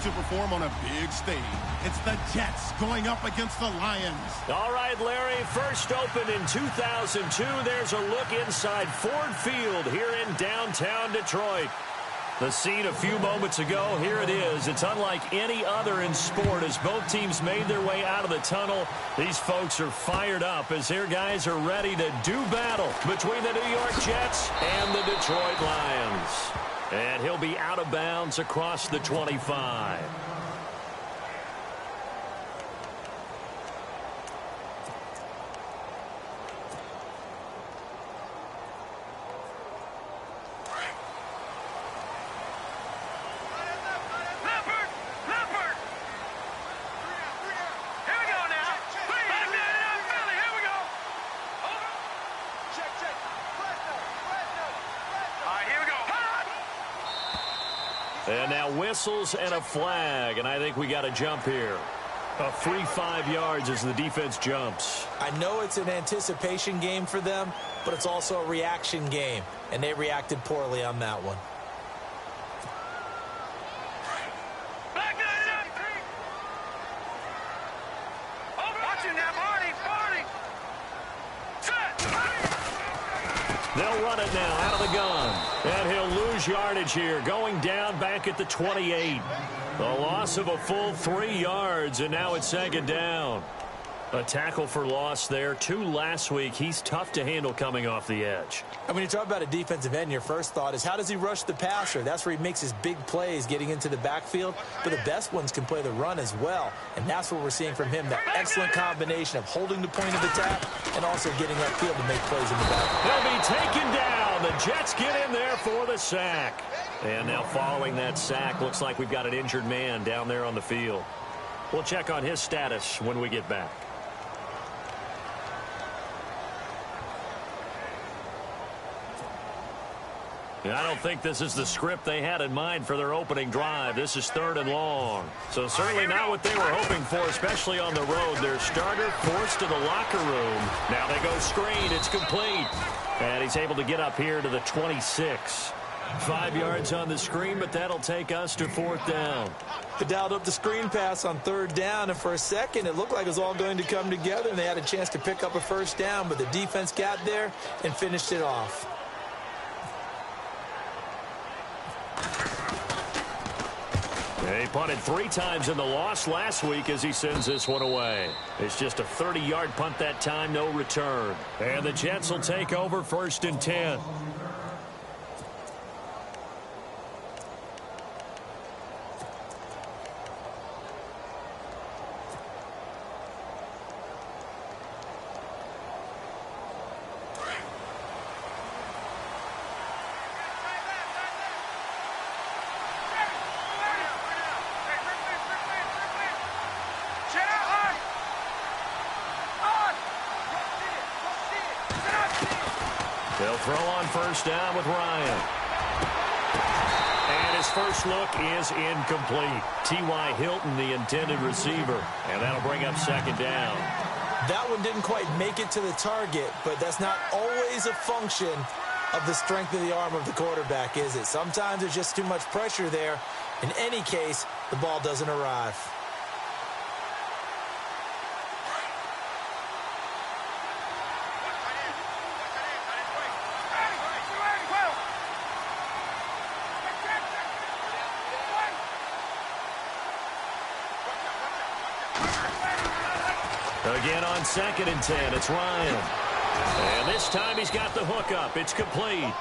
to perform on a big stage. It's the Jets going up against the Lions. All right, Larry, first opened in 2002. There's a look inside Ford Field here in downtown Detroit. The scene a few moments ago, here it is. It's unlike any other in sport as both teams made their way out of the tunnel. These folks are fired up as their guys are ready to do battle between the New York Jets and the Detroit Lions. And he'll be out of bounds across the 25. And now whistles and a flag, and I think we got a jump here. A free 5 yards as the defense jumps. I know it's an anticipation game for them, but it's also a reaction game, and they reacted poorly on that one. They'll run it now out of the gun. And he'll lose yardage here, going down back at the 28. The loss of a full 3 yards, and now it's second down. A tackle for loss there. 2 last week. He's tough to handle coming off the edge. And when you talk about a defensive end, your first thought is how does he rush the passer? That's where he makes his big plays getting into the backfield. But the best ones can play the run as well. And that's what we're seeing from him, that excellent combination of holding the point of attack and also getting upfield to make plays in the back. He'll be taken down. The Jets get in there for the sack. And now following that sack, looks like we've got an injured man down there on the field. We'll check on his status when we get back. I don't think this is the script they had in mind for their opening drive. This is 3rd and long. So certainly not what they were hoping for, especially on the road. Their starter forced to the locker room. Now they go screen. It's complete. And he's able to get up here to the 26. 5 yards on the screen, but that'll take us to 4th down. They dialed up the screen pass on 3rd down, and for a second it looked like it was all going to come together, and they had a chance to pick up a first down, but the defense got there and finished it off. He punted 3 times in the loss last week as he sends this one away. It's just a 30-yard punt that time, no return. And the Jets will take over 1st and 10. They'll throw on 1st down with Ryan. And his first look is incomplete. T.Y. Hilton, the intended receiver. And that'll bring up 2nd down. That one didn't quite make it to the target, but that's not always a function of the strength of the arm of the quarterback, is it? Sometimes there's just too much pressure there. In any case, the ball doesn't arrive. Again on 2nd and 10, it's Ryan. And this time he's got the hook up. It's complete.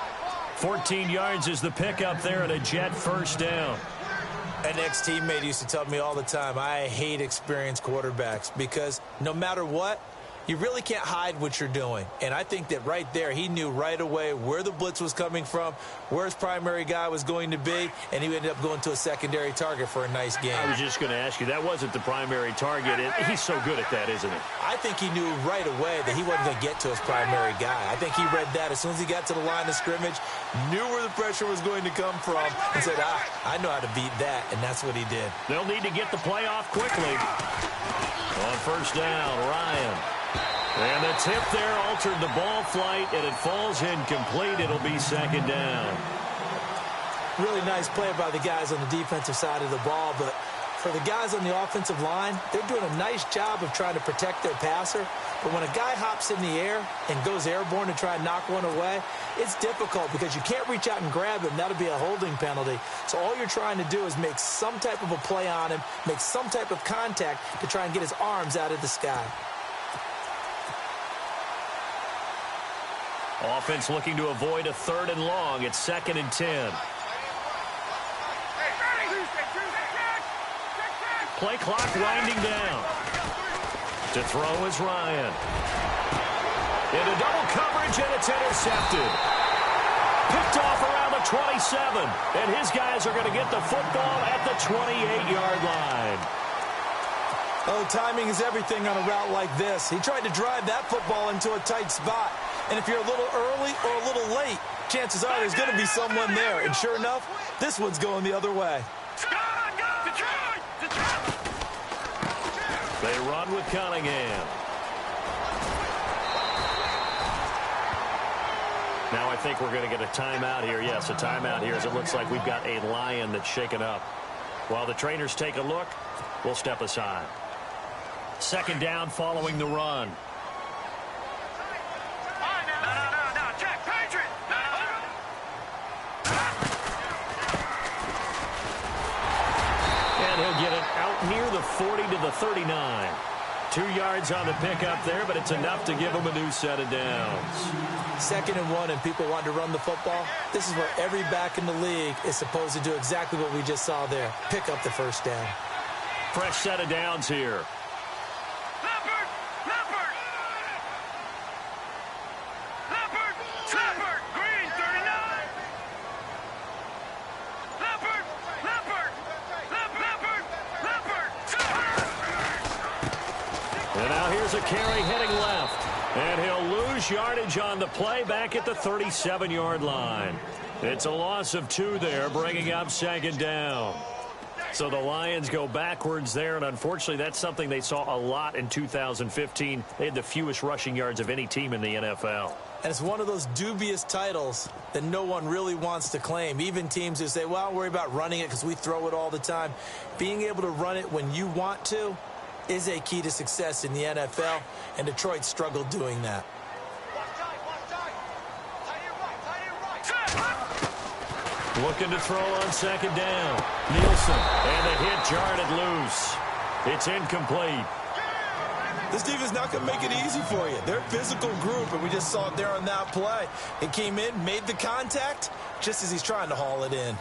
14 yards is the pickup there and a Jet 1st down. An ex-teammate used to tell me all the time, I hate experienced quarterbacks because no matter what, you really can't hide what you're doing. And I think that right there, he knew right away where the blitz was coming from, where his primary guy was going to be, and he ended up going to a secondary target for a nice game. I was just going to ask you, that wasn't the primary target. He's so good at that, isn't he? I think he knew right away that he wasn't going to get to his primary guy. I think he read that as soon as he got to the line of scrimmage, knew where the pressure was going to come from, and said, I know how to beat that, and that's what he did. They'll need to get the play off quickly. On 1st down, Ryan. And the tip there altered the ball flight, and it falls incomplete. It'll be 2nd down. Really nice play by the guys on the defensive side of the ball, but for the guys on the offensive line, they're doing a nice job of trying to protect their passer. But when a guy hops in the air and goes airborne to try and knock one away, it's difficult because you can't reach out and grab him. That'll be a holding penalty. So all you're trying to do is make some type of a play on him, make some type of contact to try and get his arms out of the sky. Offense looking to avoid a 3rd and long. It's 2nd and 10. Play clock winding down. To throw is Ryan. Into double coverage, and it's intercepted. Picked off around the 27. And his guys are going to get the football at the 28-yard line. Oh, timing is everything on a route like this. He tried to drive that football into a tight spot. And if you're a little early or a little late, chances are there's going to be someone there. And sure enough, this one's going the other way. They run with Cunningham. Now I think we're going to get a timeout here. Yes, a timeout here as it looks like we've got a Lion that's shaken up. While the trainers take a look, we'll step aside. 2nd down following the run. And he'll get it out near the 40 to the 39. 2 yards on the pickup there, but it's enough to give him a new set of downs. 2nd and 1 and people want to run the football. This is where every back in the league is supposed to do exactly what we just saw there. Pick up the 1st down. Fresh set of downs here. A carry heading left, and he'll lose yardage on the play back at the 37-yard line. It's a loss of 2 there, bringing up 2nd down. So the Lions go backwards there, and unfortunately that's something they saw a lot in 2015. They had the fewest rushing yards of any team in the NFL. And it's one of those dubious titles that no one really wants to claim. Even teams who say, well, don't worry about running it because we throw it all the time. Being able to run it when you want to is a key to success in the NFL, and Detroit struggled doing that. Looking to throw on 2nd down. Nielsen, and the hit jarred it loose. It's incomplete. This defense not going to make it easy for you. They're a physical group, and we just saw it there on that play. It came in, made the contact, just as he's trying to haul it in.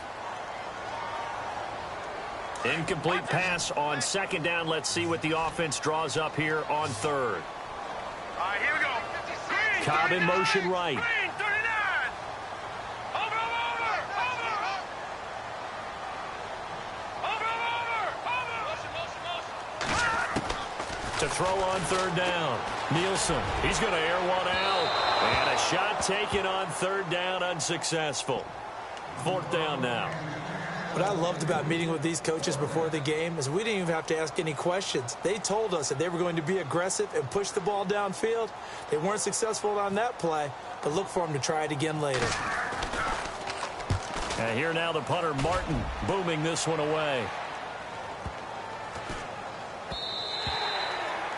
Incomplete pass on 2nd down. Let's see what the offense draws up here on 3rd. All right, here we go. Cobb in motion right. Green, 39. Over. To throw on 3rd down. Nielsen, he's going to air one out. And a shot taken on 3rd down, unsuccessful. 4th down now. What I loved about meeting with these coaches before the game is we didn't even have to ask any questions. They told us that they were going to be aggressive and push the ball downfield. They weren't successful on that play, but look for them to try it again later. And here now the punter, Martin, booming this one away.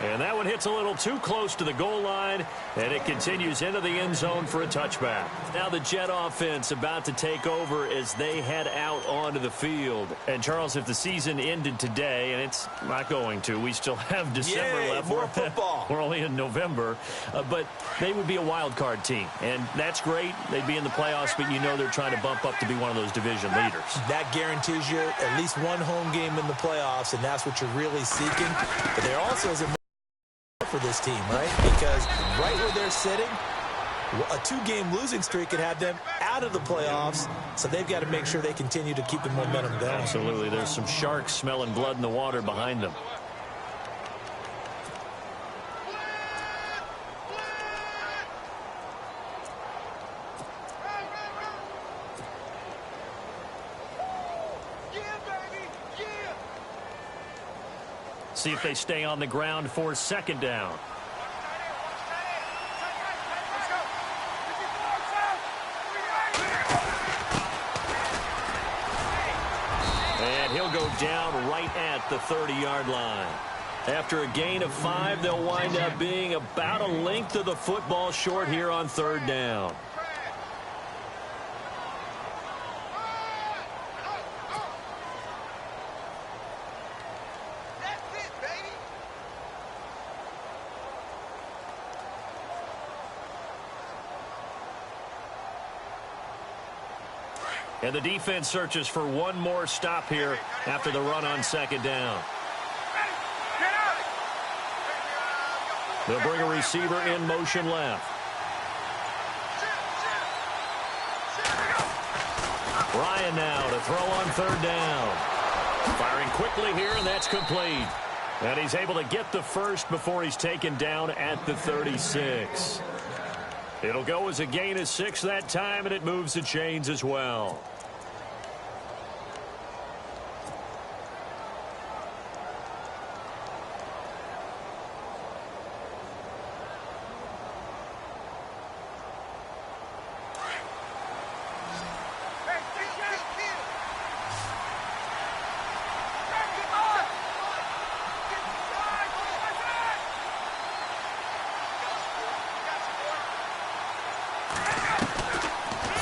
And that one hits a little too close to the goal line, and it continues into the end zone for a touchback. Now the Jet offense about to take over as they head out onto the field. And, Charles, if the season ended today, and it's not going to, we still have December left. More football. We're only in November. But they would be a wild card team, and that's great. They'd be in the playoffs, but you know they're trying to bump up to be one of those division leaders. That guarantees you at least one home game in the playoffs, and that's what you're really seeking. But there also is a for this team, right? Because right where they're sitting, a 2-game losing streak could have them out of the playoffs, so they've got to make sure they continue to keep the momentum going. Absolutely. There's some sharks smelling blood in the water behind them. See if they stay on the ground for 2nd down. down right at the 30-yard line. After a gain of 5, they'll wind up being about a length of the football short here on 3rd down. And the defense searches for one more stop here after the run on 2nd down. They'll bring a receiver in motion left. Ryan now to throw on 3rd down. Firing quickly here, and that's complete. And he's able to get the first before he's taken down at the 36. It'll go as a gain of 6 that time, and it moves the chains as well.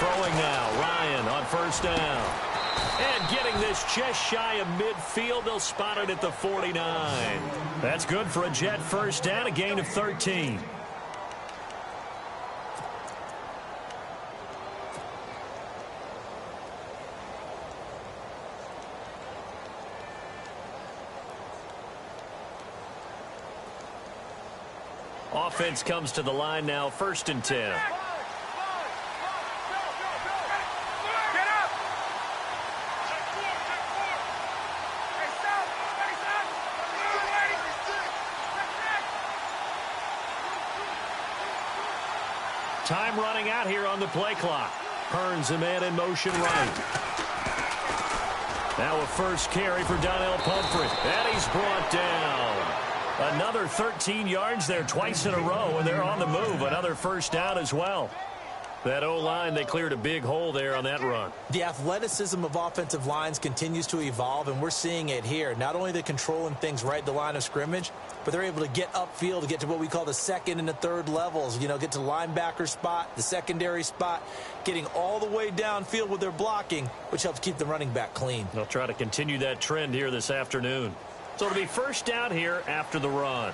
Throwing now, Ryan on 1st down. And getting this just shy of midfield, they'll spot it at the 49. That's good for a Jet 1st down, a gain of 13. Offense comes to the line now, 1st and 10. Time running out here on the play clock. Hearns a man in motion right. Now a first carry for Donnell Pumphrey. And he's brought down. Another 13 yards there twice in a row, and they're on the move. Another 1st down as well. That O-line, they cleared a big hole there on that run. The athleticism of offensive lines continues to evolve, and we're seeing it here. Not only they're controlling things right at the line of scrimmage, but they're able to get upfield to get to what we call the 2nd and the 3rd levels. You know, get to the linebacker spot, the secondary spot, getting all the way downfield with their blocking, which helps keep the running back clean. They'll try to continue that trend here this afternoon. So it'll be 1st down here after the run.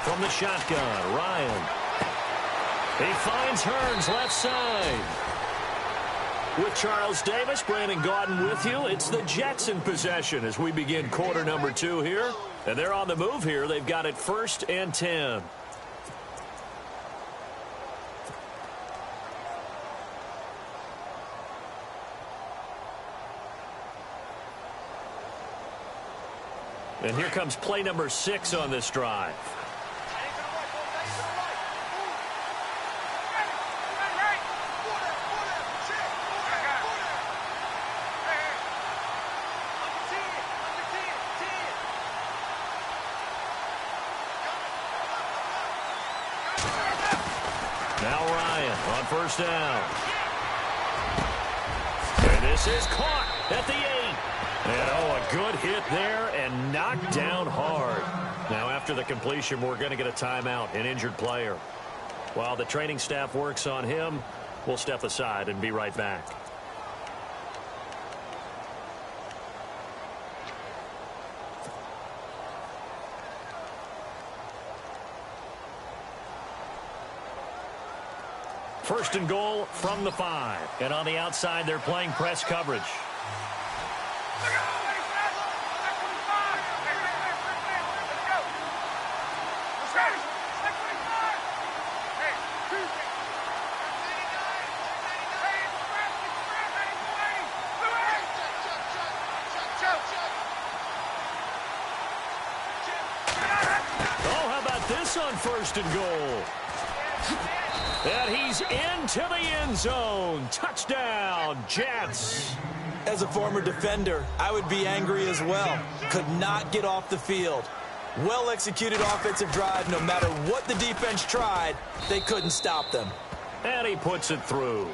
From the shotgun, Ryan. He finds Hearns left side. With Charles Davis, Brandon Gaudin with you. It's the Jets in possession as we begin quarter number 2 here. And they're on the move here. They've got it 1st and 10. And here comes play number 6 on this drive. Now Ryan on 1st down. And this is caught at the 8. And a good hit there and knocked down hard. Now after the completion, we're going to get a timeout, an injured player. While the training staff works on him, we'll step aside and be right back. First and goal from the 5. And on the outside, they're playing press coverage. Oh, how about this on 1st and goal? And he's into the end zone. Touchdown, Jets. As a former defender, I would be angry as well. Could not get off the field. Well-executed offensive drive. No matter what the defense tried, they couldn't stop them. And he puts it through.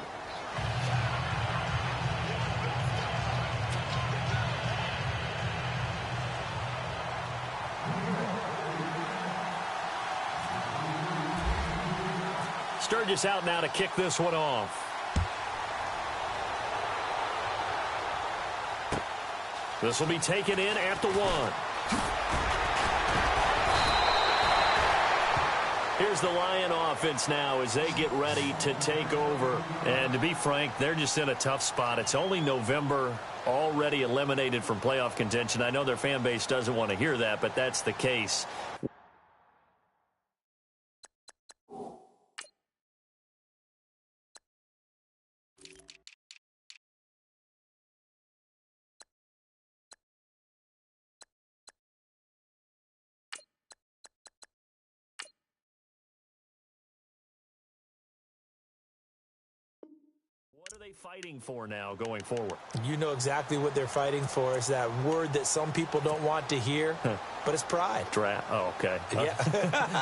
Sturgis out now to kick this one off. This will be taken in at the 1. Here's the Lion offense now as they get ready to take over. And to be frank, they're just in a tough spot. It's only November, already eliminated from playoff contention. I know their fan base doesn't want to hear that, but that's the case. What are they fighting for now going forward? You know exactly what they're fighting for. Is that word that some people don't want to hear, but it's pride. Draft. Oh, okay. Yeah.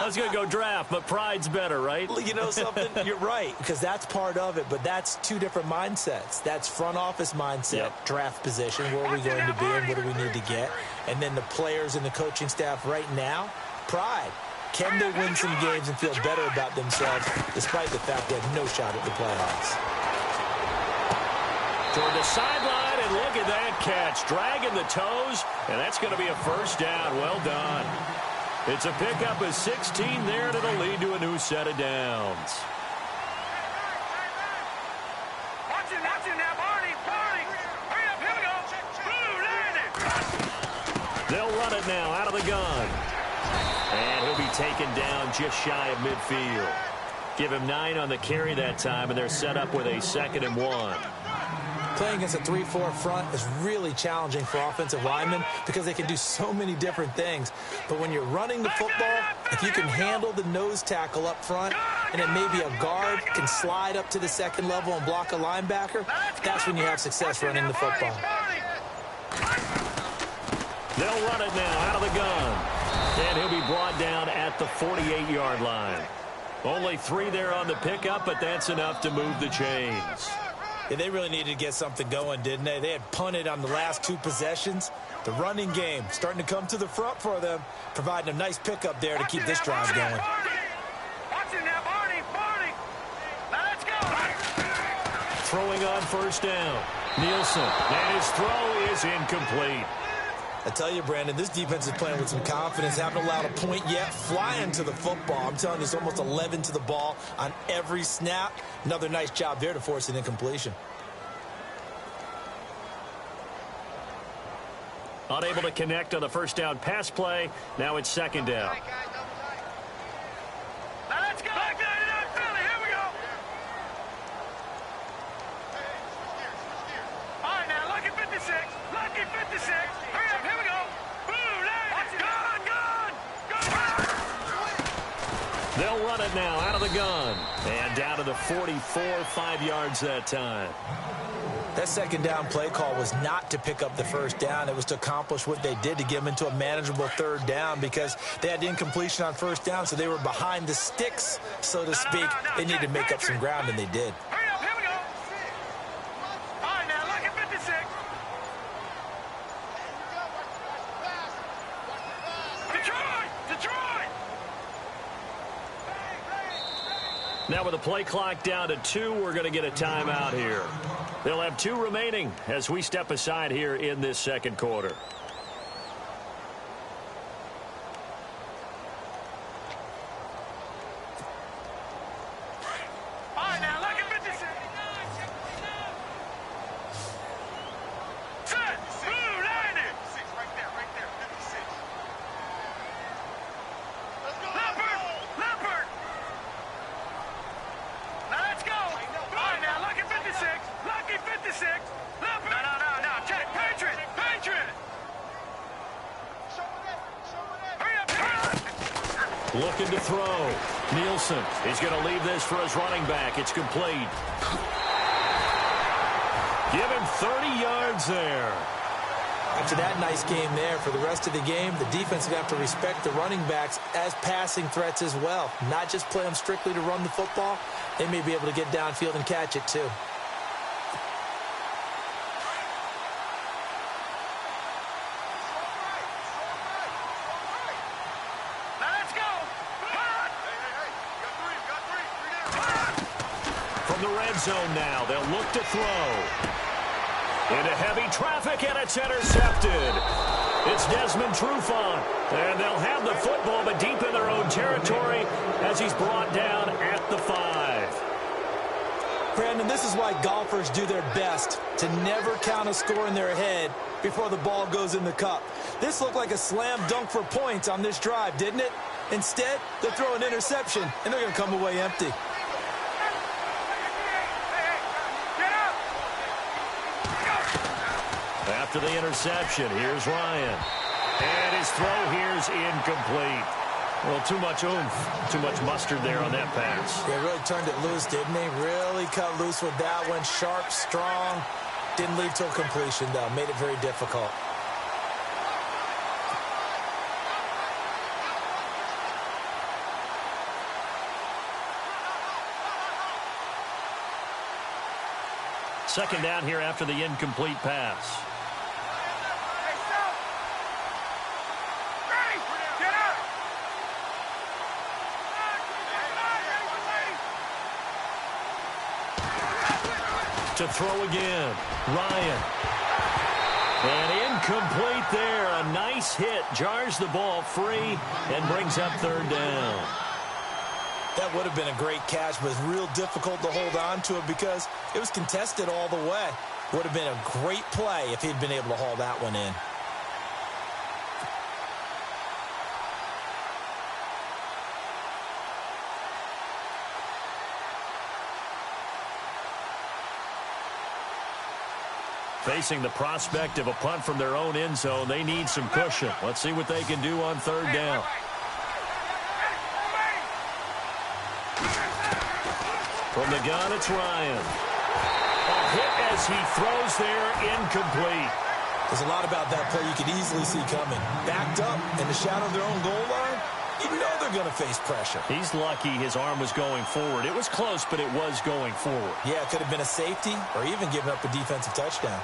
I was going to go draft, but pride's better, right? You know something? You're right, because that's part of it, but that's two different mindsets. That's front office mindset, draft position, where are we going to be and what do we need to get? And then the players and the coaching staff right now, pride. Can they win some games and feel better about themselves, despite the fact they have no shot at the playoffs? Toward the sideline, and look at that catch. Dragging the toes, and that's going to be a first down. Well done. It's a pickup of 16 there, and it'll lead to a new set of downs. Watch it now, Barney. Hurry up, here we go. Blue, landed. They'll run it now out of the gun. And he'll be taken down just shy of midfield. Give him 9 on the carry that time, and they're set up with a 2nd and 1. Playing against a 3-4 front is really challenging for offensive linemen because they can do so many different things. But when you're running the football, if you can handle the nose tackle up front, and then maybe a guard can slide up to the 2nd level and block a linebacker, that's when you have success running the football. They'll run it now out of the gun. And he'll be brought down at the 48-yard line. Only 3 there on the pickup, but that's enough to move the chains. Yeah, they really needed to get something going, didn't they? They had punted on the last 2 possessions. The running game starting to come to the front for them, providing a nice pickup there to keep this drive going. Watch it now, Barney. Now let's go. Throwing on first down. Nielsen, and his throw is incomplete. I tell you, Brandon, this defense is playing with some confidence. Haven't allowed a point yet. Flying to the football. I'm telling you, it's almost 11 to the ball on every snap. Another nice job there to force an incompletion. Unable to connect on the first down pass play. Now it's 2nd down. Now let's go. Here we go. All right, now, lucky 56. Hurry up, here we go. Blue, landed. Gun. They'll run it now out of the gun. And down to the 44, 5 yards that time. That 2nd down play call was not to pick up the first down. It was to accomplish what they did, to get them into a manageable 3rd down, because they had incompletion on first down, so they were behind the sticks, so to speak. They needed to make up some ground, and they did. Hurry up, here we go. All right, now, lucky 56. Detroit! Now with the play clock down to 2, we're going to get a timeout here. They'll have 2 remaining as we step aside here in this 2nd quarter. All right, now, lucky 56. Set. Blue, landed. Right there, 56. Let's go. Leopard. Now let's go. All right, now, lucky 56. Leopard. No. Check. Patriot. Hurry up. Looking to throw. Nielsen is going to leave this for his running back. It's complete. Give him 30 yards there. After that nice game there, for the rest of the game, the defense is going to have to respect the running backs as passing threats as well. Not just play them strictly to run the football. They may be able to get downfield and catch it too. From the red zone now, they'll look to throw. Into heavy traffic, and it's intercepted. It's Desmond Trufant, and they'll have the football, but deep in their own territory as he's brought down at the 5. Brandon, this is why golfers do their best to never count a score in their head before the ball goes in the cup. This looked like a slam dunk for points on this drive, didn't it? Instead, they'll throw an interception, and they're going to come away empty. After the interception, here's Ryan. And his throw here's incomplete. Well, too much oomph, too much mustard there on that pass. Yeah, really turned it loose, didn't he? Really cut loose with that one. Sharp, strong. Didn't lead to a completion, though. Made it very difficult. Second down here after the incomplete pass. To throw again, Ryan. And incomplete there. A nice hit. Jars the ball free and brings up third down. That would have been a great catch, but it's real difficult to hold on to it because it was contested all the way. Would have been a great play if he'd been able to haul that one in. Facing the prospect of a punt from their own end zone, they need some cushion. Let's see what they can do on third down. From the gun, it's Ryan. A hit as he throws there, incomplete. There's a lot about that play you could easily see coming. Backed up in the shadow of their own goal line, you know they're going to face pressure. He's lucky his arm was going forward. It was close, but it was going forward. Yeah, it could have been a safety or even given up a defensive touchdown.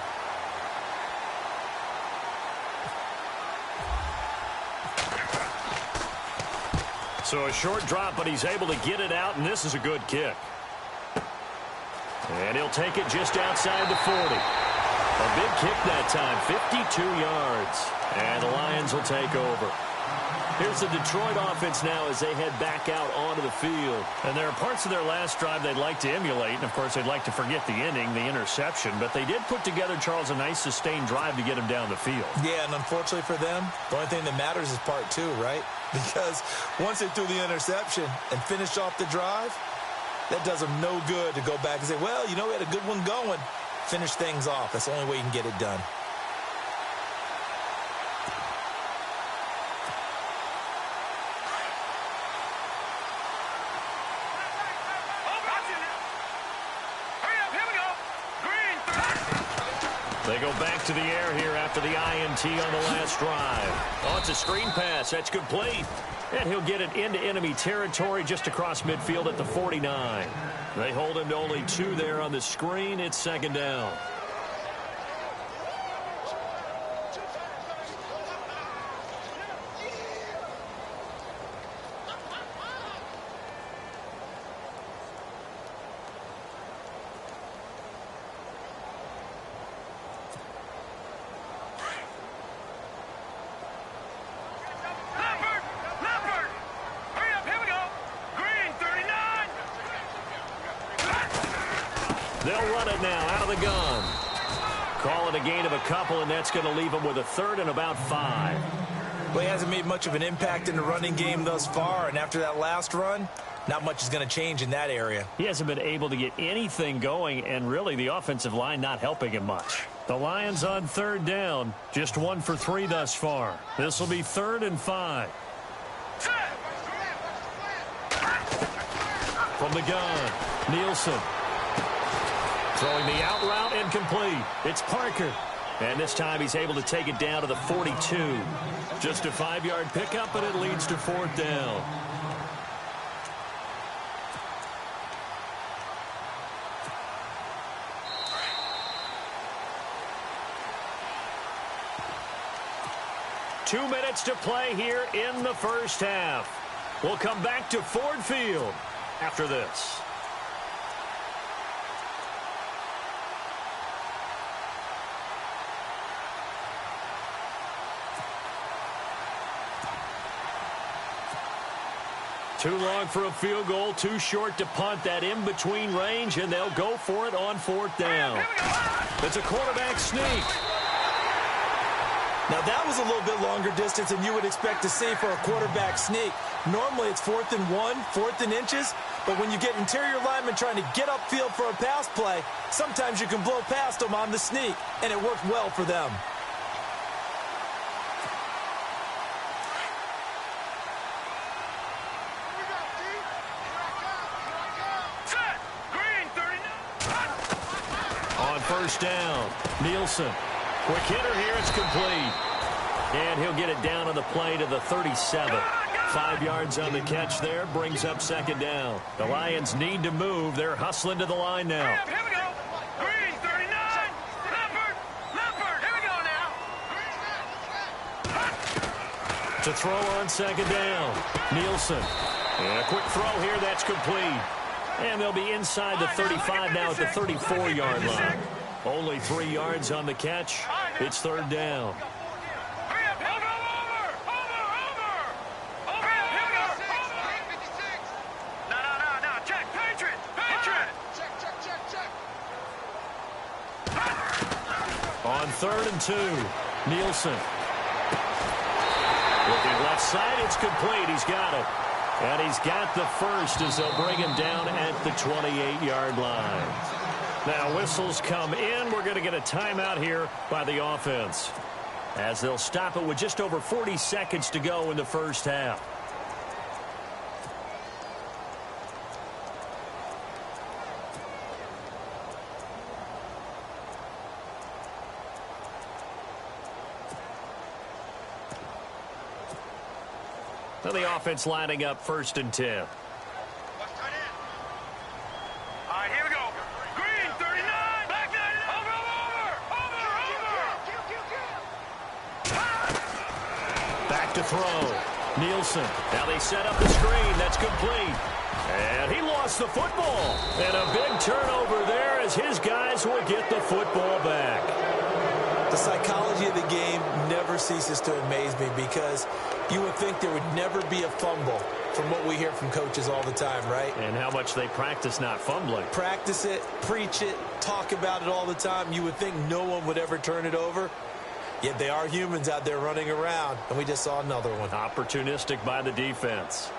So a short drop, but he's able to get it out, and this is a good kick. And he'll take it just outside the 40. A big kick that time, 52 yards. And the Lions will take over. Here's the Detroit offense now as they head back out onto the field. And there are parts of their last drive they'd like to emulate. And, of course, they'd like to forget the ending, the interception. But they did put together, Charles, a nice sustained drive to get him down the field. Yeah, and unfortunately for them, the only thing that matters is part two, right? Because once they threw the interception and finished off the drive, that does them no good to go back and say, well, you know, we had a good one going. Finish things off. That's the only way you can get it done. They go back to the air here after the INT on the last drive. Oh, it's a screen pass. That's complete. And he'll get it into enemy territory just across midfield at the 49. They hold him to only 2 there on the screen. It's second down. They'll run it now out of the gun. Call it a gain of a couple, and that's going to leave them with a third and about 5. Well, he hasn't made much of an impact in the running game thus far, and after that last run, not much is going to change in that area. He hasn't been able to get anything going, and really the offensive line not helping him much. The Lions on third down, just 1 for 3 thus far. This will be 3rd and 5. From the gun, Nielsen. Throwing the out route incomplete. It's Parker. And this time he's able to take it down to the 42. Just a 5-yard pickup, and it leads to 4th down. Two minutes to play here in the first half. We'll come back to Ford Field after this. Too long for a field goal, too short to punt. That in-between range, and they'll go for it on 4th down. It's a quarterback sneak. Now, that was a little bit longer distance than you would expect to see for a quarterback sneak. Normally, it's 4th and 1, 4th and inches, but when you get interior linemen trying to get upfield for a pass play, sometimes you can blow past them on the sneak, and it worked well for them. First down. Nielsen. Quick hitter here. It's complete. And he'll get it down on the play to the 37. 5 yards on the catch there. Brings up 2nd down. The Lions need to move. They're hustling to the line now. Here we go. Green, 39. Leopard. Here we go now. To throw on 2nd down. Nielsen. And a quick throw here. That's complete. And they'll be inside the 35 now at the 34-yard line. Only 3 yards on the catch. It's 3rd down. No. Check. Patriot. On 3rd and 2. Nielsen. Looking left side. It's complete. He's got it. And he's got the first as they'll bring him down at the 28-yard line. Now whistles come in. We're going to get a timeout here by the offense as they'll stop it with just over 40 seconds to go in the first half. Now the offense lining up 1st and 10. All right, here we go. Green, 39. Back 9. Over. Back to throw. Nielsen. Now they set up the screen. That's complete. And he lost the football. And a big turnover there as his guys will get the football back. The psychology of the game never ceases to amaze me because you would think there would never be a fumble from what we hear from coaches all the time, right? And how much they practice not fumbling. Practice it, preach it, talk about it all the time. You would think no one would ever turn it over. Yet they are humans out there running around, and we just saw another one. Opportunistic by the defense.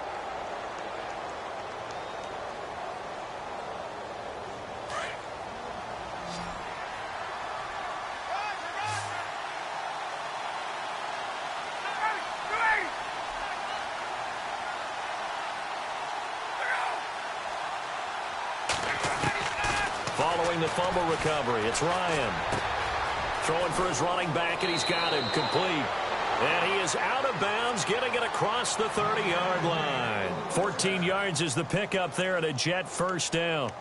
Following the fumble recovery, it's Ryan. Throwing for his running back, and he's got him complete. And he is out of bounds, getting it across the 30-yard line. 14 yards is the pickup there at a Jet first down.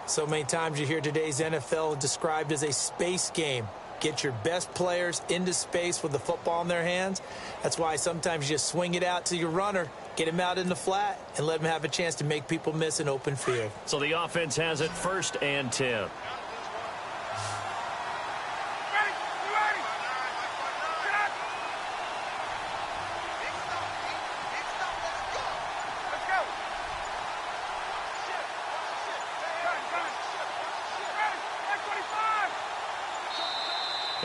So many times you hear today's NFL described as a space game. Get your best players into space with the football in their hands. That's why sometimes you just swing it out to your runner, get him out in the flat, and let him have a chance to make people miss an open field. So the offense has it 1st and 10.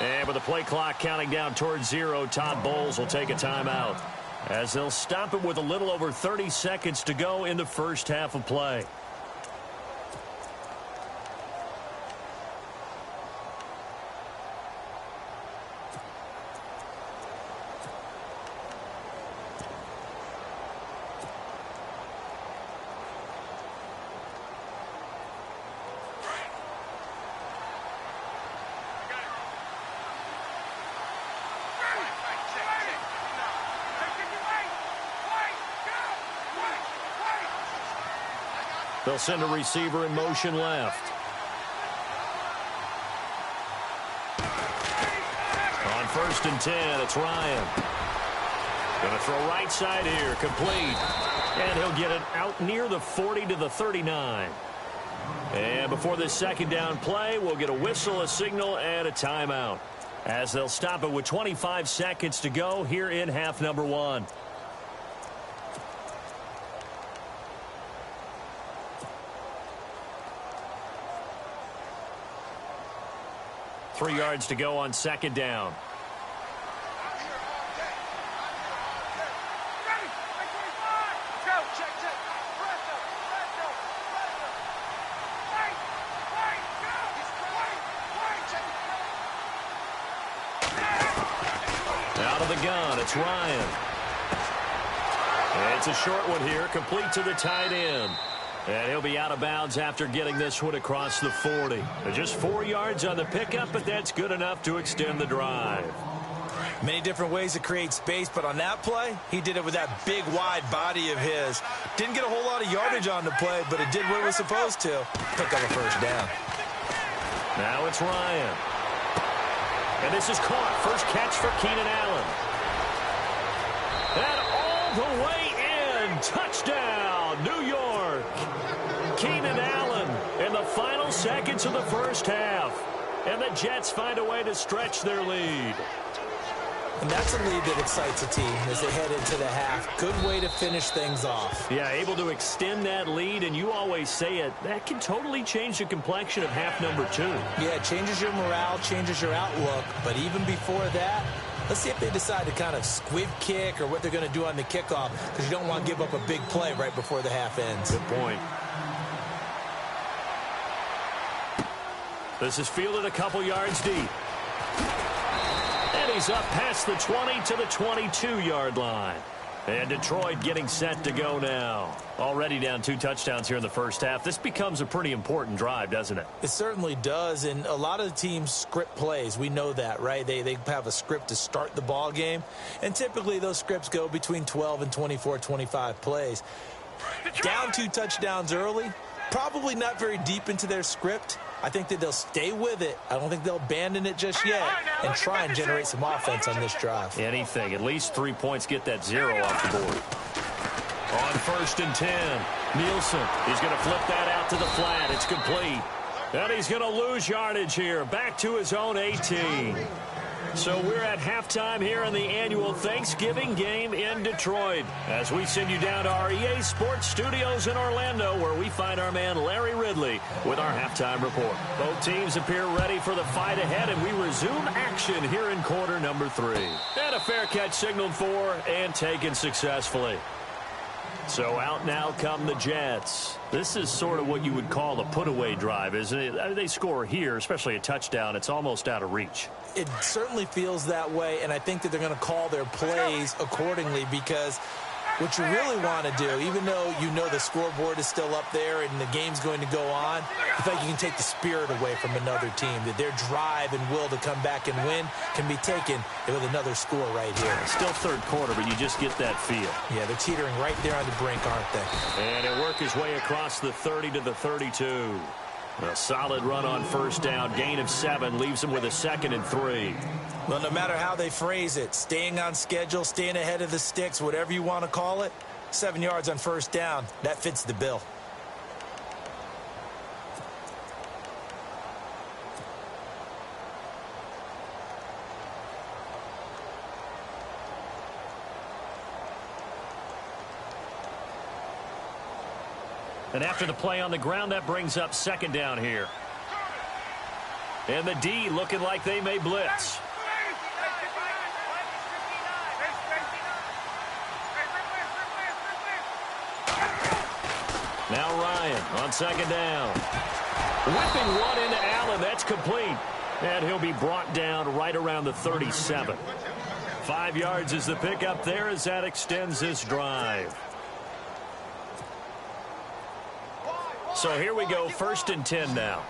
And with the play clock counting down towards 0, Todd Bowles will take a timeout as they'll stop it with a little over 30 seconds to go in the first half of play. They'll send a receiver in motion left. On 1st and 10, it's Ryan. Going to throw right side here, complete. And he'll get it out near the 40 to the 39. And before this second down play, we'll get a whistle, a signal, and a timeout, as they'll stop it with 25 seconds to go here in half number 1. Three yards to go on second down. Out of the gun, it's Ryan. It's a short one here, complete to the tight end. And he'll be out of bounds after getting this one across the 40. Just 4 yards on the pickup, but that's good enough to extend the drive. Many different ways to create space, but on that play, he did it with that big, wide body of his. Didn't get a whole lot of yardage on the play, but it did what it was supposed to. Pick up a first down. Now it's Ryan. And this is caught. First catch for Keenan Allen. And all the way in. Touchdown, New York. Keenan Allen in the final seconds of the first half. And the Jets find a way to stretch their lead. And that's a lead that excites a team as they head into the half. Good way to finish things off. Yeah, able to extend that lead, and you always say it, that can totally change the complexion of half number 2. Yeah, it changes your morale, changes your outlook. But even before that, let's see if they decide to kind of squib kick or what they're going to do on the kickoff, because you don't want to give up a big play right before the half ends. Good point. This is fielded a couple yards deep. And he's up past the 20 to the 22-yard line. And Detroit getting set to go now. Already down 2 touchdowns here in the first half. This becomes a pretty important drive, doesn't it? It certainly does, and a lot of the teams script plays. We know that, right? They have a script to start the ball game, and typically those scripts go between 12 and 24, 25 plays. Down 2 touchdowns early, probably not very deep into their script. I think that they'll stay with it. I don't think they'll abandon it just yet and try and generate some offense on this drive. Anything. At least 3 points, get that 0 off the board. On 1st and 10, Nielsen. He's going to flip that out to the flat. It's complete. And he's going to lose yardage here. Back to his own 18. So we're at halftime here in the annual Thanksgiving game in Detroit, as we send you down to our EA Sports Studios in Orlando, where we find our man Larry Ridley with our halftime report. Both teams appear ready for the fight ahead, and we resume action here in quarter number 3. And a fair catch signaled for and taken successfully. So out now come the Jets. This is sort of what you would call a put-away drive, isn't it? They score here, especially a touchdown. It's almost out of reach. It certainly feels that way, and I think that they're going to call their plays accordingly, because what you really want to do, even though you know the scoreboard is still up there and the game's going to go on, I think you can take the spirit away from another team, that their drive and will to come back and win can be taken with another score right here. Still third quarter, but you just get that feel. Yeah, they're teetering right there on the brink, aren't they? And he'll work his way across the 30 to the 32. A solid run on first down. Gain of 7 leaves him with a 2nd and 3. Well, no matter how they phrase it, staying on schedule, staying ahead of the sticks, whatever you want to call it, 7 yards on first down, that fits the bill. And after the play on the ground, that brings up 2nd down here. And the D looking like they may blitz. Now Ryan on 2nd down. Whipping one into Allen. That's complete. And he'll be brought down right around the 37. 5 yards is the pickup there as that extends this drive. So here we go, 1st and 10 now.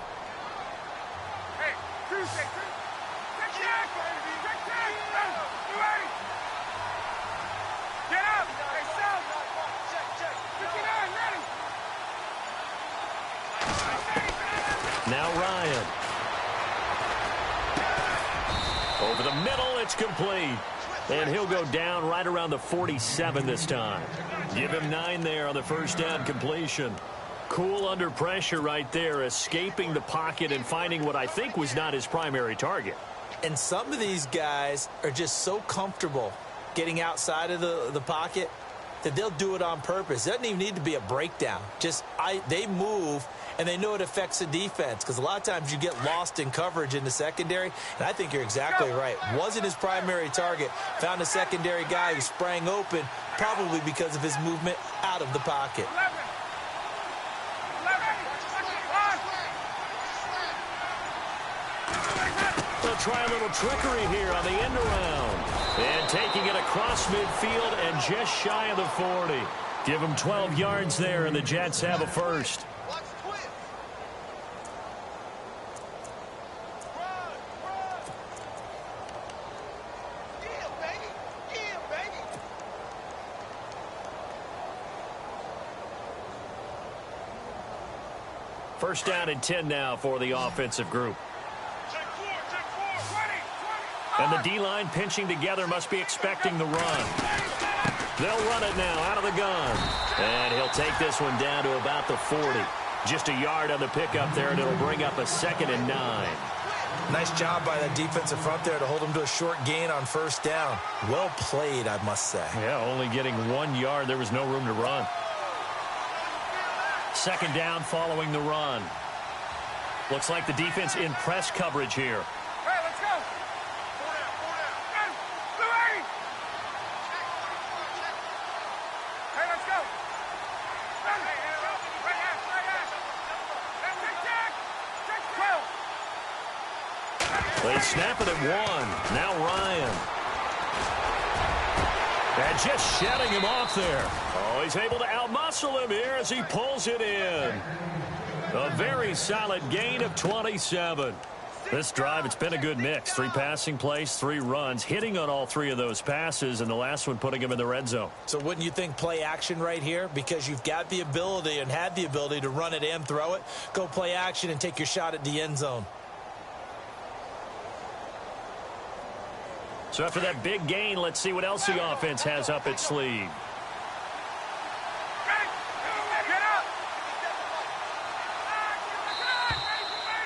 Now Ryan. Over the middle, it's complete. And he'll go down right around the 47 this time. Give him 9 there on the first down completion. Cool under pressure right there, escaping the pocket and finding what I think was not his primary target. And some of these guys are just so comfortable getting outside of the pocket that they'll do it on purpose. It doesn't even need to be a breakdown. They move, and they know it affects the defense, because a lot of times you get lost in coverage in the secondary, and I think you're exactly right. Wasn't his primary target. Found a secondary guy who sprang open, probably because of his movement out of the pocket. They'll try a little trickery here on the end around. And taking it across midfield and just shy of the 40. Give them 12 yards there, and the Jets have a first. First down and 10 now for the offensive group. And the D-line pinching together must be expecting the run. They'll run it now out of the gun. And he'll take this one down to about the 40. Just a yard on the pickup there, and it'll bring up a 2nd and 9. Nice job by that defensive front there to hold him to a short gain on first down. Well played, I must say. Yeah, only getting 1 yard. There was no room to run. 2nd down following the run. Looks like the defense in press coverage here. Hey, let's go. Hey, let's go. They snap it at 1. Now Ryan. And just shutting him off there. Oh, he's able to outmuscle him here as he pulls it in. A very solid gain of 27. This drive, it's been a good mix. 3 passing plays, 3 runs, hitting on all 3 of those passes, and the last one putting him in the red zone. So wouldn't you think play action right here? Because you've got the ability and had the ability to run it and throw it. Go play action and take your shot at the end zone. So after that big gain, let's see what else the offense has up its sleeve.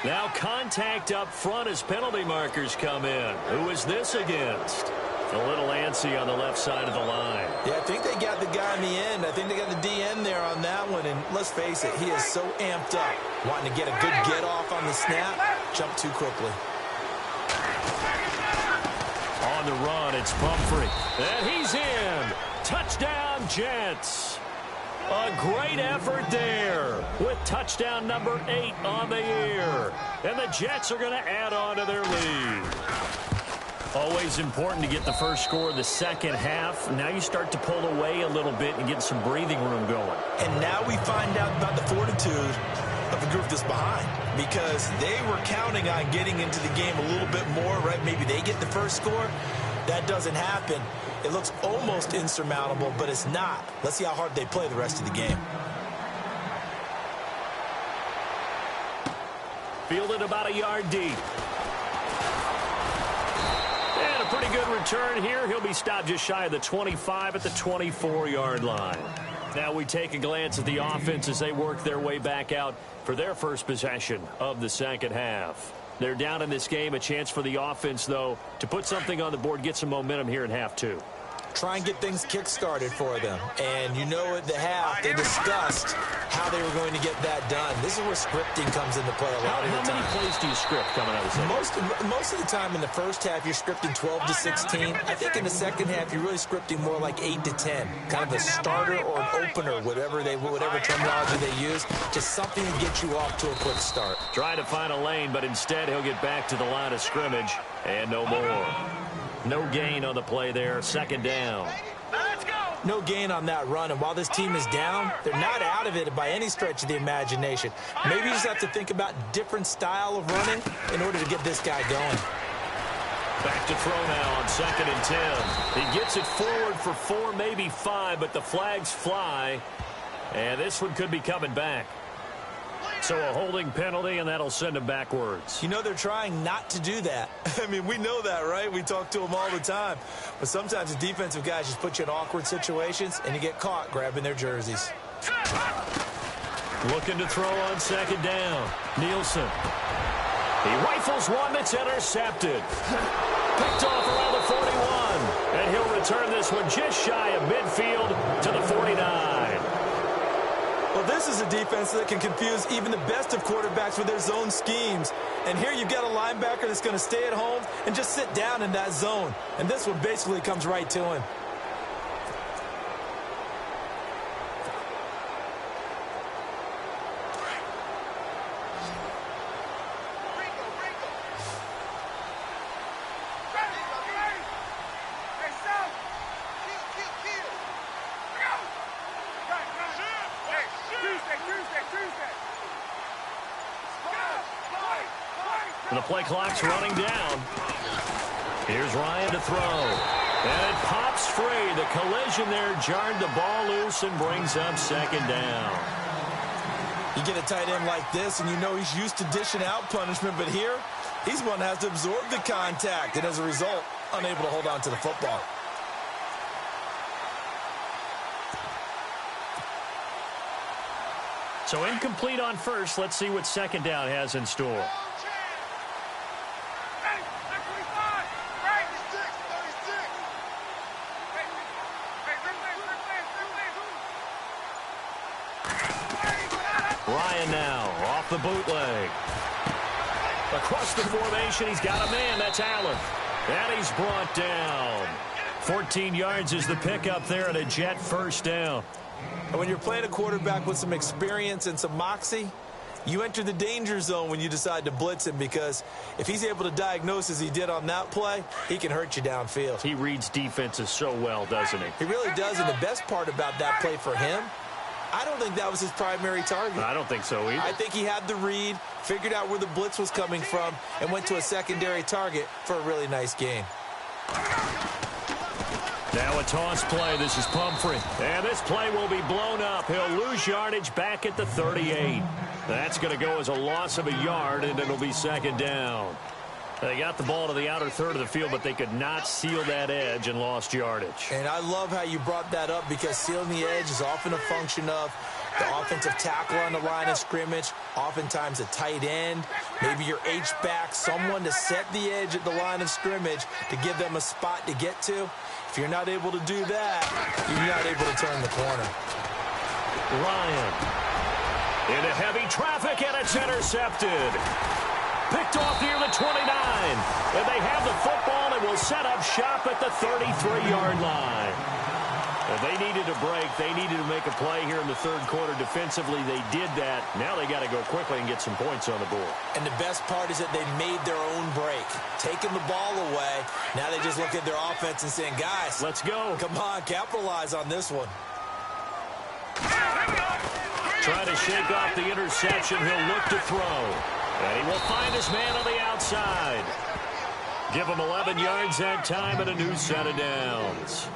Now contact up front as penalty markers come in. Who is this against? A little antsy on the left side of the line. Yeah, I think they got the guy in the end. I think they got the DN there on that one. And let's face it, he is so amped up. Wanting to get a good get off on the snap. Jump too quickly. On the run, it's Pumphrey. And he's in. Touchdown, Jets. A great effort there with touchdown number 8 on the year. And the Jets are going to add on to their lead. Always important to get the first score of the second half. Now you start to pull away a little bit and get some breathing room going. And now we find out about the fortitude of the group that's behind, because they were counting on getting into the game a little bit more, right? Maybe they get the first score. That doesn't happen. It looks almost insurmountable, but it's not. Let's see how hard they play the rest of the game. Fielded about a yard deep. And a pretty good return here. He'll be stopped just shy of the 25 at the 24-yard line. Now we take a glance at the offense as they work their way back out for their first possession of the second half. They're down in this game. A chance for the offense, though, to put something on the board, get some momentum here in half 2. Try and get things kick-started for them. And you know at the half, they discussed how they were going to get that done. This is where scripting comes into play a lot of the time. How many plays do you script coming out of the second? Most of the time in the first half, you're scripting 12 to 16. I think in the second half, you're really scripting more like 8 to 10. Kind of a starter or an opener, whatever terminology they use. Just something to get you off to a quick start. Trying to find a lane, but instead he'll get back to the line of scrimmage. And no more. No gain on the play there. Second down. Let's go. No gain on that run, and while this team is down, they're not out of it by any stretch of the imagination. Maybe you just have to think about different style of running in order to get this guy going. Back to throw now on 2nd and 10. He gets it forward for 4, maybe 5, but the flags fly. And this one could be coming back. So a holding penalty, and that'll send him backwards. You know they're trying not to do that. I mean, we know that, right? We talk to them all the time. But sometimes the defensive guys just put you in awkward situations, and you get caught grabbing their jerseys. Looking to throw on second down. Nielsen. He rifles one that's intercepted. Picked off around the 41. And he'll return this one just shy of midfield to the 49. Well, this is a defense that can confuse even the best of quarterbacks with their zone schemes. And here you've got a linebacker that's going to stay at home and just sit down in that zone. And this one basically comes right to him. The play clock's running down. Here's Ryan to throw. And it pops free. The collision there jarred the ball loose and brings up second down. You get a tight end like this, and you know he's used to dishing out punishment, but here, he's one that has to absorb the contact, and as a result, unable to hold on to the football. So incomplete on first. Let's see what second down has in store. Ryan now off the bootleg. Across the formation, he's got a man. That's Allen. And he's brought down. 14 yards is the pickup there and a Jet first down. And when you're playing a quarterback with some experience and some moxie, you enter the danger zone when you decide to blitz him, because if he's able to diagnose as he did on that play, he can hurt you downfield. He reads defenses so well, doesn't he? He really does, and the best part about that play for him, I don't think that was his primary target. I don't think so either. I think he had the read, figured out where the blitz was coming from, and went to a secondary target for a really nice gain. Now a toss play. This is Pumphrey. And this play will be blown up. He'll lose yardage back at the 38. That's going to go as a loss of a yard, and it'll be second down. They got the ball to the outer third of the field, but they could not seal that edge and lost yardage. And I love how you brought that up, because sealing the edge is often a function of the offensive tackle on the line of scrimmage, oftentimes a tight end, maybe your H-back, someone to set the edge at the line of scrimmage to give them a spot to get to. If you're not able to do that, you're not able to turn the corner. Ryan into heavy traffic, and it's intercepted. Picked off near the 29. And they have the football and will set up shop at the 33-yard line. And they needed a break. They needed to make a play here in the third quarter. Defensively, they did that. Now they got to go quickly and get some points on the board. And the best part is that they made their own break. Taking the ball away. Now they just look at their offense and saying, guys, let's go. Come on, capitalize on this one. Trying to shake off the interception. He'll look to throw. And he will find his man on the outside. Give him 11 yards that time and a new set of downs.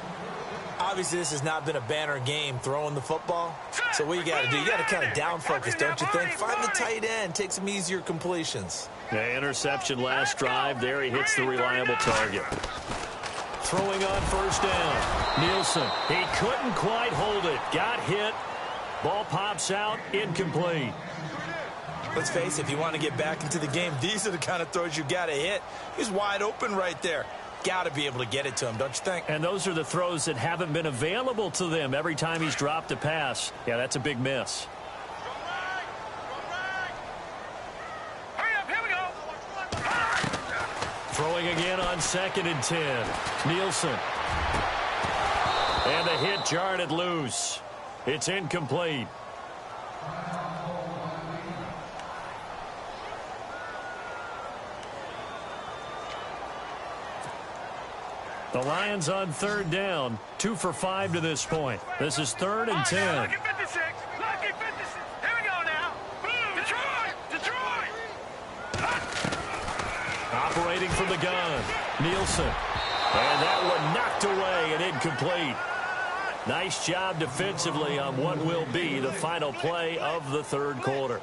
Obviously, this has not been a banner game throwing the football. So what you got to do, you got to kind of down focus, don't you think? Find the tight end, take some easier completions. The interception last drive. There he hits the reliable target. Throwing on first down. Nielsen. He couldn't quite hold it. Got hit. Ball pops out. Incomplete. Let's face it, if you want to get back into the game, these are the kind of throws you got to hit. He's wide open right there. Got to be able to get it to him, don't you think? And those are the throws that haven't been available to them every time he's dropped a pass. Yeah, that's a big miss. Hurry up, here we go. Throwing again on 2nd and 10. Nielsen. And the hit jarred it loose. It's incomplete. The Lions on third down. 2 for 5 to this point. This is 3rd and 10. Lucky 56. Lucky 56. Here we go now. Detroit. Detroit. Operating from the gun. Nielsen. And that one knocked away and incomplete. Nice job defensively on what will be the final play of the third quarter.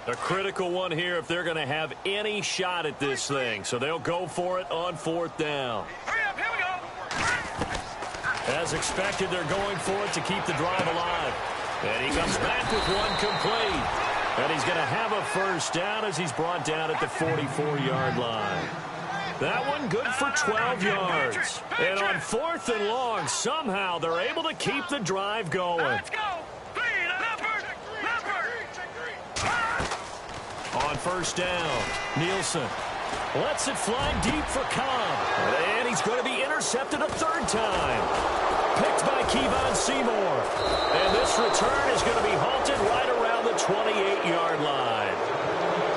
A critical one here if they're going to have any shot at this thing. So they'll go for it on 4th down. Hurry up, here we go. As expected, they're going for it to keep the drive alive. And he comes back with one complete. And he's going to have a first down as he's brought down at the 44-yard line. That one good for 12 yards. And on 4th and long, somehow they're able to keep the drive going. Let's go. On 1st down, Nielsen lets it fly deep for Cobb. And he's going to be intercepted a 3rd time. Picked by Kevon Seymour. And this return is going to be halted right around the 28-yard line.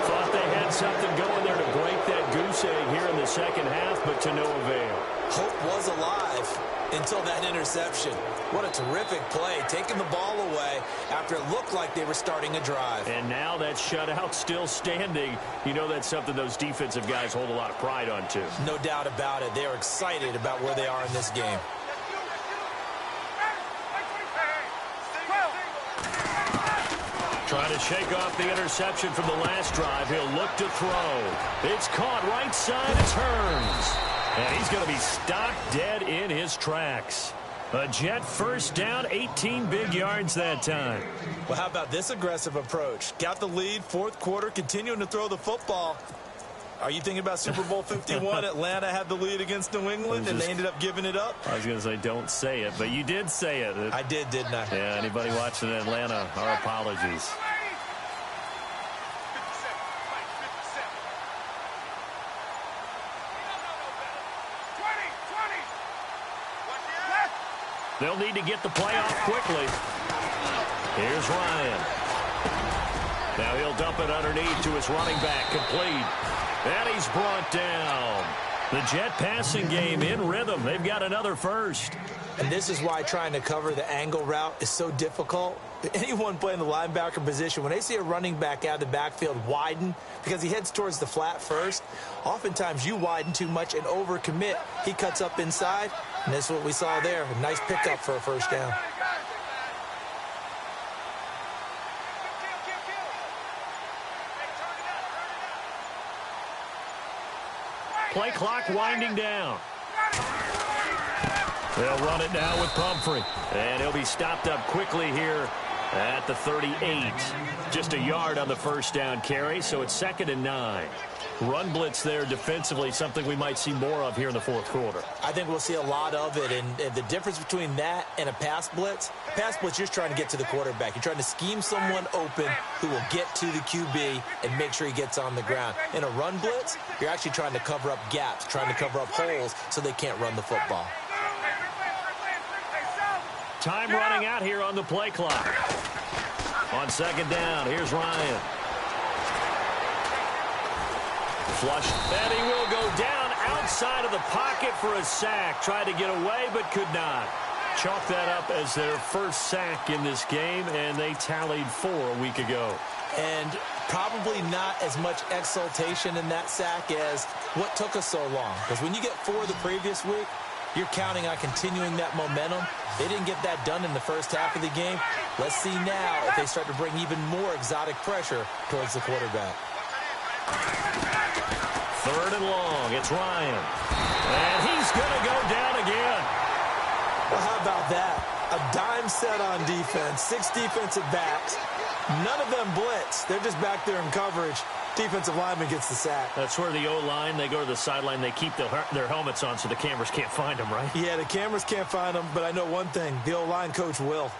Thought they had something going there to break that goose egg here in the second half, but to no avail. Hope was alive until that interception. What a terrific play, taking the ball away after it looked like they were starting a drive. And now that shutout still standing. You know that's something those defensive guys hold a lot of pride on, too. No doubt about it. They are excited about where they are in this game. Trying to shake off the interception from the last drive. He'll look to throw. It's caught right side. It turns. And he's going to be stopped dead in his tracks. A Jet first down, 18 big yards that time. Well, how about this aggressive approach? Got the lead, 4th quarter, continuing to throw the football. Are you thinking about Super Bowl 51? Atlanta had the lead against New England, and they ended up giving it up? I was going to say don't say it, but you did say it. I did, didn't I? Yeah, anybody watching Atlanta, our apologies. They'll need to get the play off quickly. Here's Ryan. Now he'll dump it underneath to his running back. Complete. And he's brought down. The Jet passing game in rhythm. They've got another first. And this is why trying to cover the angle route is so difficult. Anyone playing the linebacker position, when they see a running back out of the backfield widen because he heads towards the flat first, oftentimes you widen too much and overcommit. He cuts up inside, and this is what we saw there. A nice pickup for a first down. Play clock winding down. They'll run it now with Pumphrey. And he'll be stopped up quickly here at the 38. Just a yard on the first down carry, so it's 2nd and 9. Run blitz there defensively, something we might see more of here in the 4th quarter. I think we'll see a lot of it, and the difference between that and a pass blitz, you're just trying to get to the quarterback. You're trying to scheme someone open who will get to the QB and make sure he gets on the ground. In a run blitz, you're actually trying to cover up gaps, trying to cover up holes so they can't run the football. Time running out here on the play clock. On 2nd down, here's Ryan. Flush, and he will go down outside of the pocket for a sack. Tried to get away, but could not. Chalk that up as their first sack in this game, and they tallied 4 a week ago. And probably not as much exultation in that sack as what took us so long. Because when you get 4 the previous week, you're counting on continuing that momentum. They didn't get that done in the first half of the game. Let's see now if they start to bring even more exotic pressure towards the quarterback. 3rd and long. It's Ryan. And he's going to go down again. Well, how about that? A dime set on defense. 6 defensive backs. None of them blitz. They're just back there in coverage. Defensive lineman gets the sack. That's where the O-line, they go to the sideline, they keep their helmets on so the cameras can't find them, right? Yeah, the cameras can't find them, but I know one thing. The O-line coach will.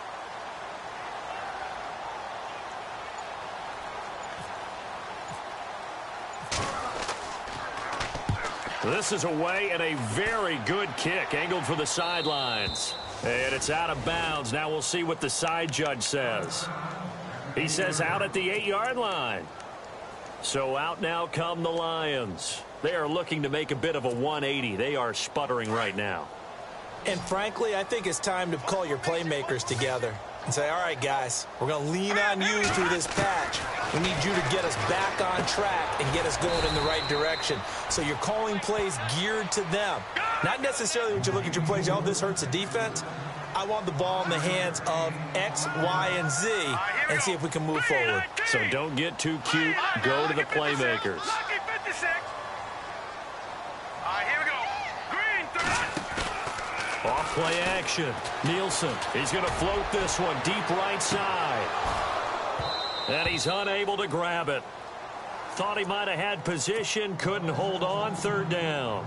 This is away and a very good kick, angled for the sidelines. And it's out of bounds. Now we'll see what the side judge says. He says out at the 8-yard line. So out now come the Lions. They are looking to make a bit of a 180. They are sputtering right now. And frankly, I think it's time to call your playmakers together and say, all right, guys, we're going to lean on you through this patch. We need you to get us back on track and get us going in the right direction. So you're calling plays geared to them. Not necessarily when you look at your plays, oh, this hurts the defense. I want the ball in the hands of X, Y, and Z and see if we can move forward. So don't get too cute. Go to the playmakers. Lucky 56. Here we go. Green 30. Off play action. Nielsen. He's going to float this one deep right side. And he's unable to grab it. Thought he might have had position. Couldn't hold on. Third down.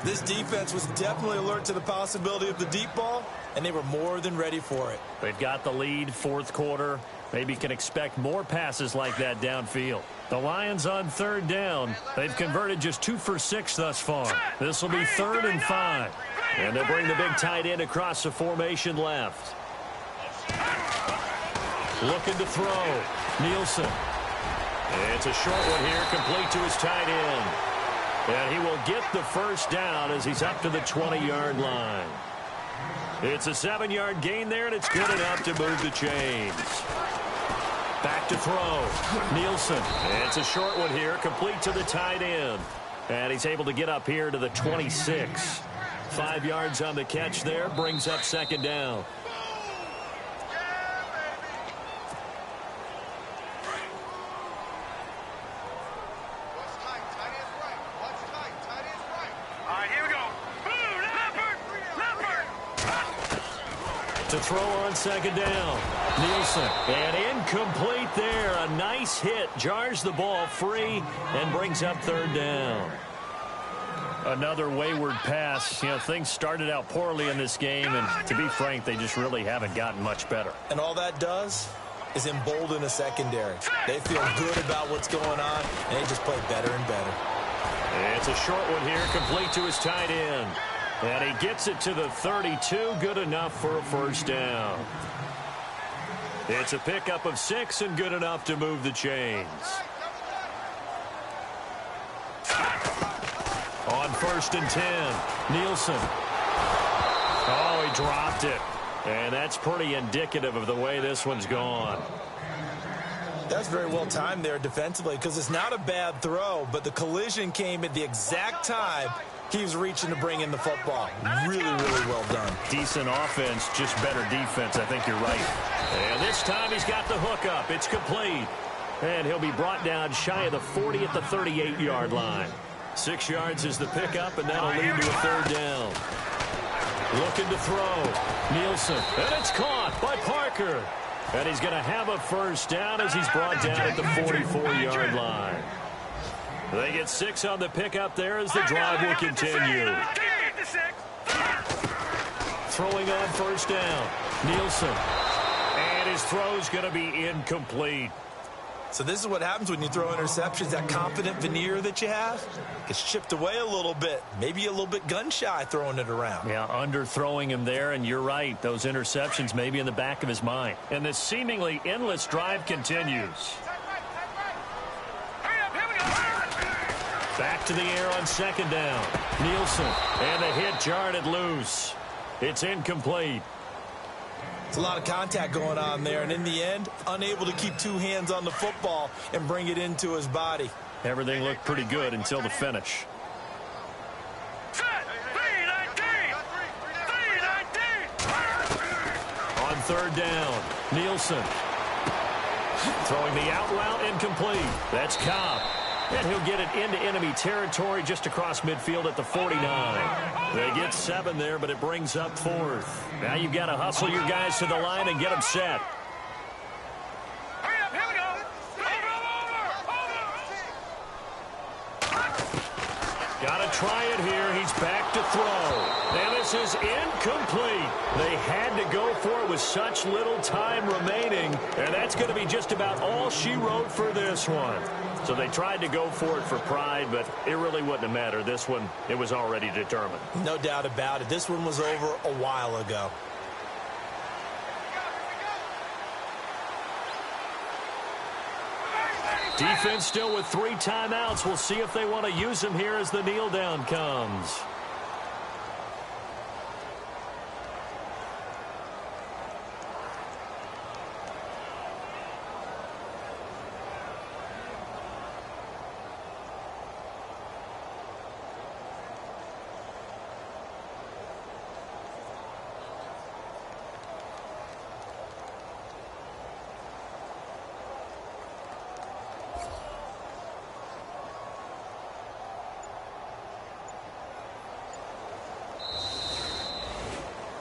This defense was definitely alert to the possibility of the deep ball, and they were more than ready for it. They've got the lead, fourth quarter. Maybe can expect more passes like that downfield. The Lions on third down. They've converted just 2 for 6 thus far. This will be 3rd and 5. And they'll bring the big tight end across the formation left. Looking to throw. Nielsen. It's a short one here, complete to his tight end. And he will get the first down as he's up to the 20-yard line. It's a 7-yard gain there, and it's good enough to move the chains. Back to throw. Nielsen. It's a short one here, complete to the tight end. And he's able to get up here to the 26. 5 yards on the catch there, brings up 2nd down. To throw on 2nd down. Nielsen. And incomplete there. A nice hit. Jars the ball free and brings up 3rd down. Another wayward pass. You know, things started out poorly in this game, and to be frank, they just really haven't gotten much better. And all that does is embolden a secondary. They feel good about what's going on, and they just play better and better. It's a short one here, complete to his tight end. And he gets it to the 32, good enough for a first down. It's a pickup of 6 and good enough to move the chains. On 1st and 10, Nielsen. Oh, he dropped it. And that's pretty indicative of the way this one's gone. That's very well timed there defensively, because it's not a bad throw, but the collision came at the exact time he was reaching to bring in the football. Really, really well done. Decent offense, just better defense. I think you're right. And this time he's got the hook up. It's complete. And he'll be brought down shy of the 40 at the 38-yard line. 6 yards is the pickup, and that'll lead to a 3rd down. Looking to throw. Nielsen. And it's caught by Parker. And he's going to have a first down as he's brought down at the 44-yard line. They get 6 on the pickup there as the drive will continue. Throwing on 1st down. Nielsen. And his throw's going to be incomplete. So this is what happens when you throw interceptions. That confident veneer that you have gets chipped away a little bit. Maybe a little bit gun-shy throwing it around. Yeah, underthrowing him there, and you're right. Those interceptions may be in the back of his mind. And this seemingly endless drive continues. Back to the air on 2nd down. Nielsen. And the hit jarred it loose. It's incomplete. It's a lot of contact going on there, and in the end, unable to keep 2 hands on the football and bring it into his body. Everything looked pretty good until the finish. On 3rd down, Nielsen. Throwing the out route incomplete. That's Cobb. And he'll get it into enemy territory just across midfield at the 49. They get 7 there, but it brings up 4th. Now you've got to hustle your guys to the line and get them set. Got to try it here. He's back to throw. And this is incomplete. They had to go for it with such little time remaining. And that's going to be just about all she wrote for this one. So they tried to go for it for pride, but it really wouldn't have mattered. This one, it was already determined. No doubt about it. This one was over a while ago. Defense still with 3 timeouts. We'll see if they want to use them here as the kneel down comes.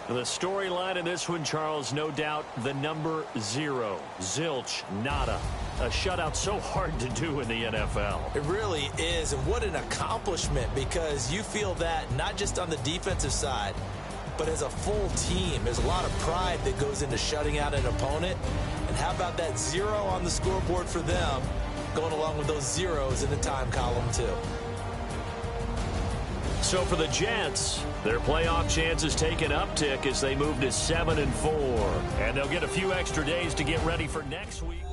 The storyline in this one, Charles, no doubt the number 0. Zilch, nada. A shutout so hard to do in the NFL. It really is, and what an accomplishment, because you feel that not just on the defensive side, but as a full team. There's a lot of pride that goes into shutting out an opponent. And how about that 0 on the scoreboard for them, going along with those zeros in the time column too. So for the Jets, their playoff chances take an uptick as they move to 7-4. And they'll get a few extra days to get ready for next week.